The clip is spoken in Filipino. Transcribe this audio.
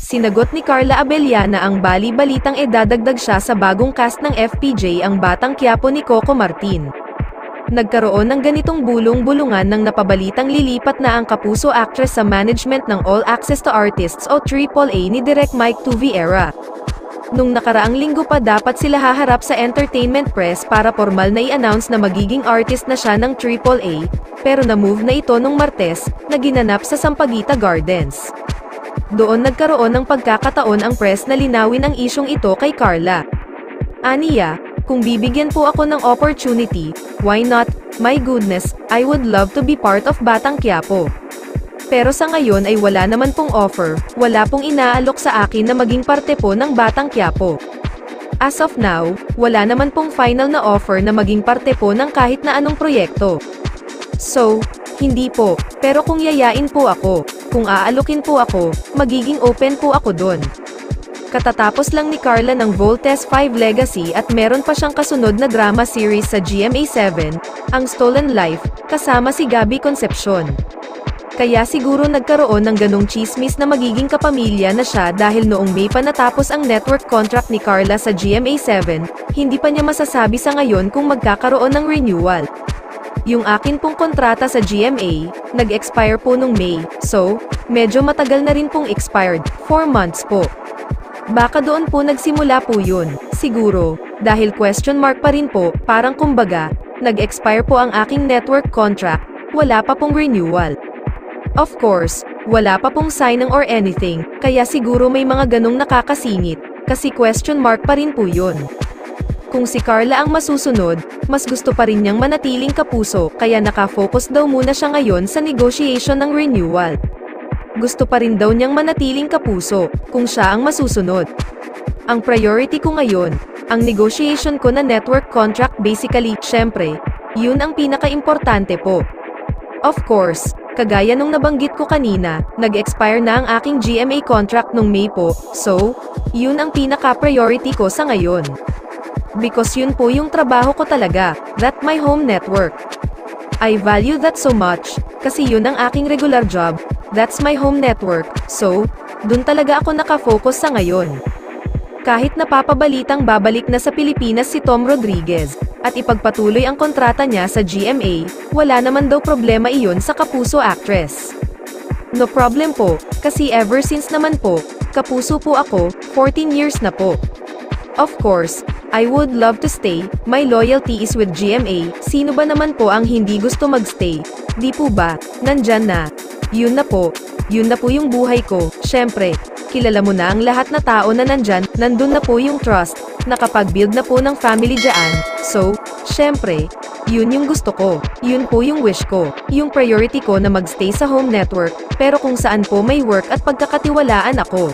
Sinagot ni Carla Abellana ang bali-balitang idadagdag siya sa bagong cast ng FPJ ang Batang Quiapo ni Coco Martin. Nagkaroon ng ganitong bulong-bulungan nang napabalitang lilipat na ang kapuso actress sa management ng All Access to Artists o AAA ni Direk Mike Tuviera. Nung nakaraang linggo pa dapat sila haharap sa entertainment press para formal na i-announce na magiging artist na siya ng AAA, pero na-move na ito nung Martes, na ginanap sa Sampaguita Gardens. Doon nagkaroon ng pagkakataon ang press na linawin ang isyong ito kay Carla. Aniya, kung bibigyan po ako ng opportunity, why not? My goodness, I would love to be part of Batang Quiapo. Pero sa ngayon ay wala naman pong offer, wala pong inaalok sa akin na maging parte po ng Batang Quiapo. As of now, wala naman pong final na offer na maging parte po ng kahit na anong proyekto. So, hindi po, pero kung yayain po ako, kung aalokin po ako, magiging open po ako doon. Katatapos lang ni Carla ng Voltes 5 Legacy at meron pa siyang kasunod na drama series sa GMA7, ang Stolen Life, kasama si Gabby Concepcion. Kaya siguro nagkaroon ng ganong chismis na magiging kapamilya na siya dahil noong May pa natapos ang network contract ni Carla sa GMA7, hindi pa niya masasabi sa ngayon kung magkakaroon ng renewal. Yung akin pong kontrata sa GMA, nag-expire po nung May, so, medyo matagal na rin pong expired, 4 months po. Baka doon po nagsimula po yun, siguro, dahil question mark pa rin po, parang kumbaga, nag-expire po ang aking network contract, wala pa pong renewal. Of course, wala pa pong signing or anything, kaya siguro may mga ganong nakakasingit, kasi question mark pa rin po yun. Kung si Carla ang masusunod, mas gusto pa rin niyang manatiling kapuso, kaya nakafocus daw muna siya ngayon sa negotiation ng renewal. Gusto pa rin daw niyang manatiling kapuso, kung siya ang masusunod. Ang priority ko ngayon, ang negotiation ko na network contract basically, syempre, yun ang pinaka-importante po. Of course, kagaya nung nabanggit ko kanina, nag-expire na ang aking GMA contract nung May po, so, yun ang pinaka-priority ko sa ngayon. Because yun po yung trabaho ko talaga, that my home network. I value that so much, kasi yun ang aking regular job, that's my home network, so, dun talaga ako nakafocus sa ngayon. Kahit napapabalitang babalik na sa Pilipinas si Tom Rodriguez, at ipagpatuloy ang kontrata niya sa GMA, wala naman daw problema iyon sa kapuso actress. No problem po, kasi ever since naman po, kapuso po ako, 14 years na po. Of course, I would love to stay, my loyalty is with GMA, sino ba naman po ang hindi gusto magstay, di po ba, nandyan na, yun na po yung buhay ko, syempre, kilala mo na ang lahat na tao na nandyan, nandun na po yung trust, nakapag-build na po ng family dyan, so, syempre, yun yung gusto ko, yun po yung wish ko, yung priority ko na magstay sa home network, pero kung saan po may work at pagkakatiwalaan ako.